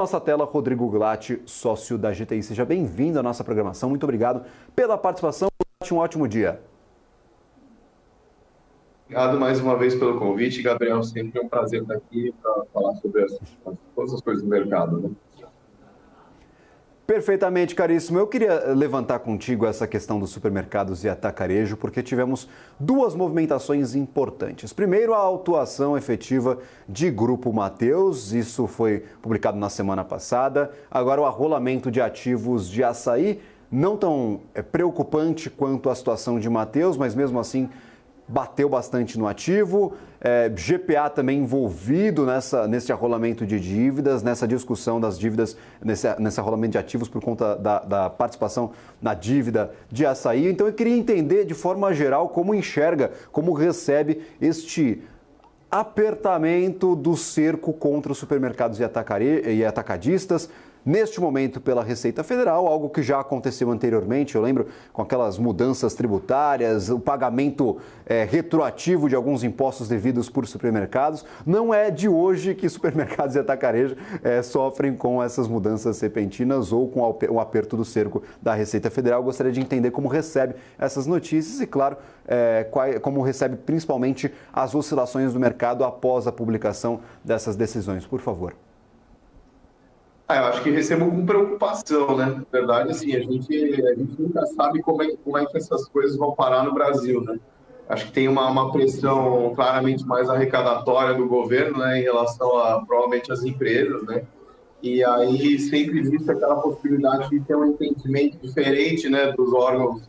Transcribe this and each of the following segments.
Nossa tela, Rodrigo Glatti, sócio da GTI. Seja bem-vindo à nossa programação. Muito obrigado pela participação. Um ótimo dia. Obrigado mais uma vez pelo convite, Gabriel. Sempre é um prazer estar aqui para falar sobre todas as coisas do mercado, né? Perfeitamente, caríssimo. Eu queria levantar contigo essa questão dos supermercados e atacarejo, porque tivemos duas movimentações importantes. Primeiro, a autuação efetiva de Grupo Mateus, isso foi publicado na semana passada. Agora, o arrolamento de ativos de Assaí, não tão preocupante quanto a situação de Mateus, mas mesmo assim bateu bastante no ativo. GPA também envolvido nesse arrolamento de dívidas, nessa discussão das dívidas, nesse arrolamento de ativos por conta da participação na dívida de Assaí. Então eu queria entender de forma geral como enxerga, como recebe este apertamento do cerco contra os supermercados e atacadistas, neste momento pela Receita Federal, algo que já aconteceu anteriormente, eu lembro, com aquelas mudanças tributárias, o pagamento retroativo de alguns impostos devidos por supermercados. Não é de hoje que supermercados e atacarejo sofrem com essas mudanças repentinas ou com o aperto do cerco da Receita Federal. Eu gostaria de entender como recebe essas notícias e, claro, como recebe principalmente as oscilações do mercado após a publicação dessas decisões. Por favor. Eu acho que recebo com preocupação, né? Na verdade, assim, a gente nunca sabe como é que essas coisas vão parar no Brasil, né? Acho que tem uma pressão claramente mais arrecadatória do governo, né, em relação provavelmente às empresas, né? E aí sempre existe aquela possibilidade de ter um entendimento diferente, né, dos órgãos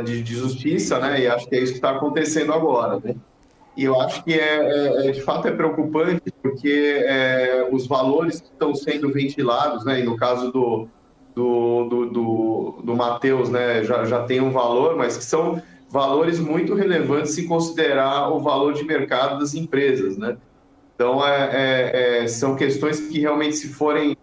de justiça, né? E acho que é isso que está acontecendo agora, né? E eu acho que de fato é preocupante, porque os valores que estão sendo ventilados, né, e no caso do Mateus, né, já tem um valor, mas que são valores muito relevantes se considerar o valor de mercado das empresas, né? Então, são questões que realmente, se forem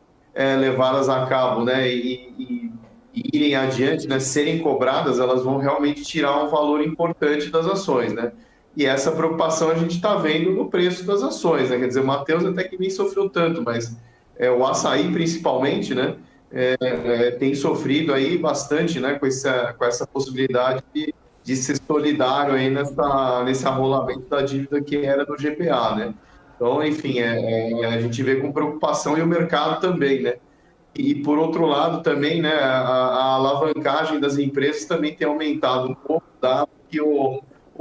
levadas a cabo, né, e irem adiante, né, serem cobradas, elas vão realmente tirar um valor importante das ações, né? E essa preocupação a gente está vendo no preço das ações, né? Quer dizer, o Mateus até que nem sofreu tanto, mas o Assaí, principalmente, né, tem sofrido aí bastante, né, com essa possibilidade de ser solidário aí nesse arrolamento da dívida que era do GPA, né? Então, enfim, a gente vê com preocupação e o mercado também, né? E, por outro lado, também, né, a alavancagem das empresas também tem aumentado um pouco, dado que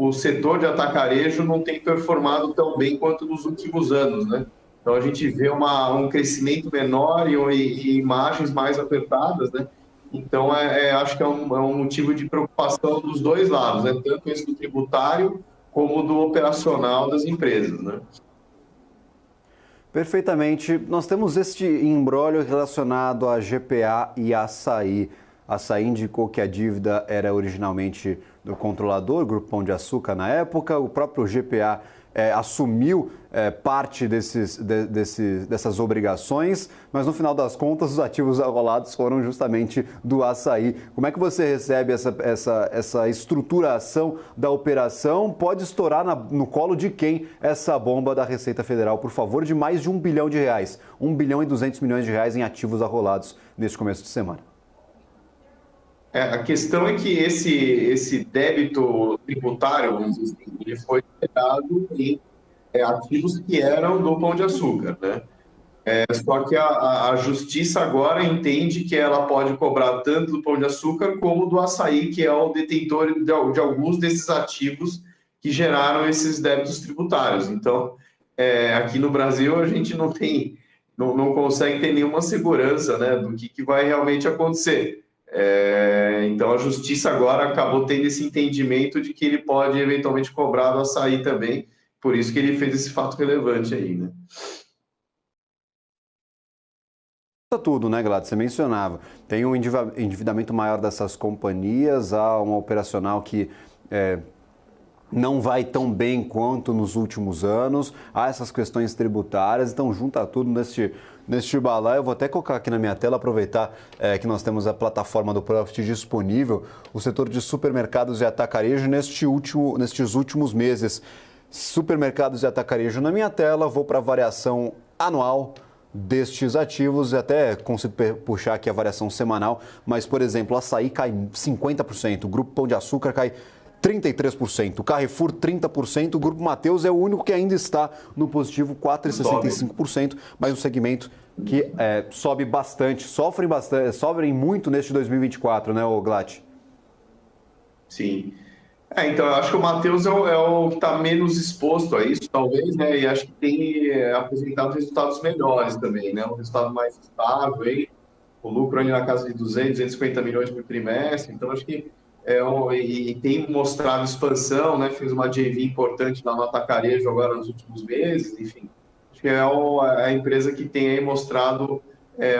o setor de atacarejo não tem performado tão bem quanto nos últimos anos, né? Então, a gente vê um crescimento menor e margens mais apertadas, né? Então, acho que é um motivo de preocupação dos dois lados, né? Tanto esse do tributário como do operacional das empresas, né? Perfeitamente. Nós temos este imbróglio relacionado a GPA e Assaí. Assaí indicou que a dívida era originalmente do controlador, Grupo Pão de Açúcar, na época. O próprio GPA assumiu parte dessas obrigações, mas no final das contas os ativos arrolados foram justamente do Assaí. Como é que você recebe essa estruturação da operação? Pode estourar no colo de quem essa bomba da Receita Federal, por favor, de mais de R$1 bilhão, 1 bilhão e 200 milhões de reais em ativos arrolados neste começo de semana? A questão é que esse débito tributário, vamos dizer assim, ele foi gerado em ativos que eram do Pão de Açúcar, né? Só que a justiça agora entende que ela pode cobrar tanto do Pão de Açúcar como do Assaí, que é o detentor de alguns desses ativos que geraram esses débitos tributários. Então, aqui no Brasil, a gente não consegue ter nenhuma segurança, né, do que vai realmente acontecer. Então, a justiça agora acabou tendo esse entendimento de que ele pode eventualmente cobrar do Assaí também, por isso que ele fez esse fato relevante aí, né? Tudo, né, Glad? Você mencionava. Tem um endividamento maior dessas companhias, há um operacional que não vai tão bem quanto nos últimos anos, há essas questões tributárias, então junta tudo neste balaio. Eu vou até colocar aqui na minha tela, aproveitar que nós temos a plataforma do Profit disponível, o setor de supermercados e atacarejo nestes últimos meses. Supermercados e atacarejo na minha tela, vou para a variação anual destes ativos. Até consigo puxar aqui a variação semanal, mas, por exemplo, o Açaí cai 50%, o Grupo Pão de Açúcar cai 33%, o Carrefour 30%, o Grupo Mateus é o único que ainda está no positivo, 4,65%, mas um segmento que sobe bastante, sofrem muito neste 2024, né, Glatt? Sim. Então, eu acho que o Mateus é o que está menos exposto a isso, talvez, né? E acho que tem apresentado resultados melhores também, né? Um resultado mais estável aí, o lucro ali na casa de 200, 250 milhões por trimestre. Então, acho que e tem mostrado expansão, né? Fez uma JV importante lá no Atacarejo agora nos últimos meses, enfim. Acho que é a empresa que tem aí mostrado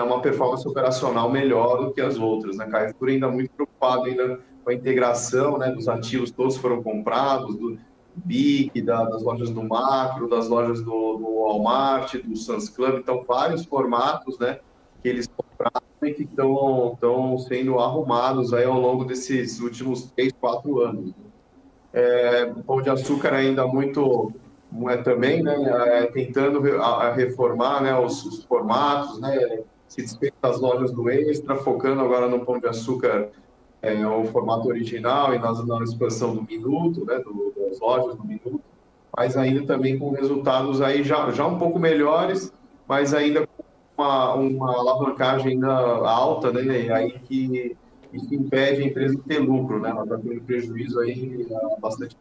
uma performance operacional melhor do que as outras, né? Carrefour ainda muito preocupado ainda com a integração, né, dos ativos, todos foram comprados, do BIC, das lojas do Macro, das lojas do Walmart, do Sam's Club, então vários formatos, né, que eles compraram e que estão sendo arrumados aí ao longo desses últimos 3, 4 anos. O Pão de Açúcar ainda muito também, né, tentando reformar, né, os formatos, né, se desfez das lojas do Extra, focando agora no Pão de Açúcar o formato original e na expansão do Minuto, né, das lojas do Minuto, mas ainda também com resultados aí já um pouco melhores, mas ainda com uma alavancagem ainda alta, né, e aí que isso impede a empresa de ter lucro, né, ela está tendo prejuízo aí bastante.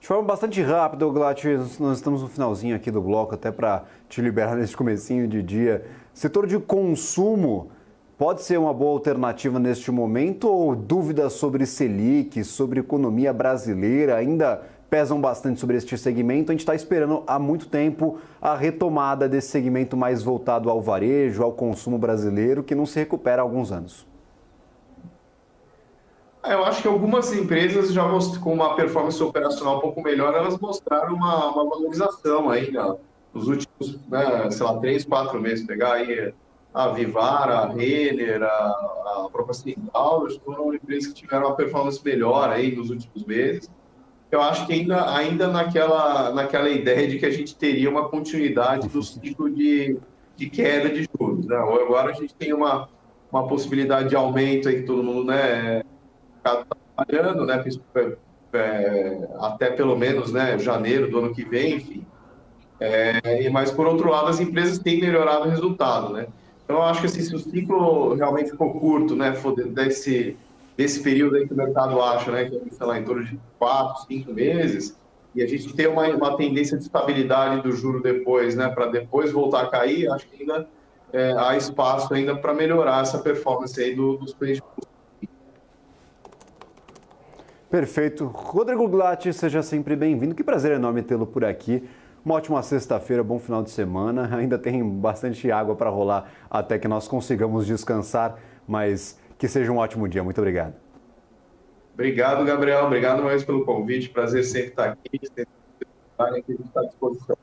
De forma bastante rápida, Glatt, nós estamos no finalzinho aqui do bloco, até para te liberar nesse comecinho de dia. Setor de consumo pode ser uma boa alternativa neste momento ou dúvidas sobre Selic, sobre economia brasileira ainda pesam bastante sobre este segmento? A gente está esperando há muito tempo a retomada desse segmento mais voltado ao varejo, ao consumo brasileiro, que não se recupera há alguns anos. Eu acho que algumas empresas já com uma performance operacional um pouco melhor, elas mostraram uma valorização aí nos últimos, né, sei lá, 3, 4 meses. Pegar aí a Vivara, a Renner, a própria Centauro, foram empresas que tiveram uma performance melhor aí nos últimos meses. Eu acho que ainda naquela ideia de que a gente teria uma continuidade do ciclo de queda de juros, né? Agora a gente tem uma possibilidade de aumento aí que todo mundo, né, está trabalhando, né, até pelo menos, né, janeiro do ano que vem, enfim. Mas, por outro lado, as empresas têm melhorado o resultado, né? Então, eu acho que assim, se o ciclo realmente ficou curto, né, desse período aí que o mercado acha, né, que é, sei lá, em torno de 4, 5 meses, e a gente tem uma tendência de estabilidade do juro depois, né, para depois voltar a cair, acho que ainda há espaço ainda para melhorar essa performance aí dos preços. Perfeito. Rodrigo Glatt, seja sempre bem-vindo. Que prazer enorme tê-lo por aqui. Uma ótima sexta-feira, bom final de semana. Ainda tem bastante água para rolar até que nós consigamos descansar, mas que seja um ótimo dia. Muito obrigado. Obrigado, Gabriel. Obrigado mais pelo convite. Prazer sempre estar aqui. Sempre estar à disposição.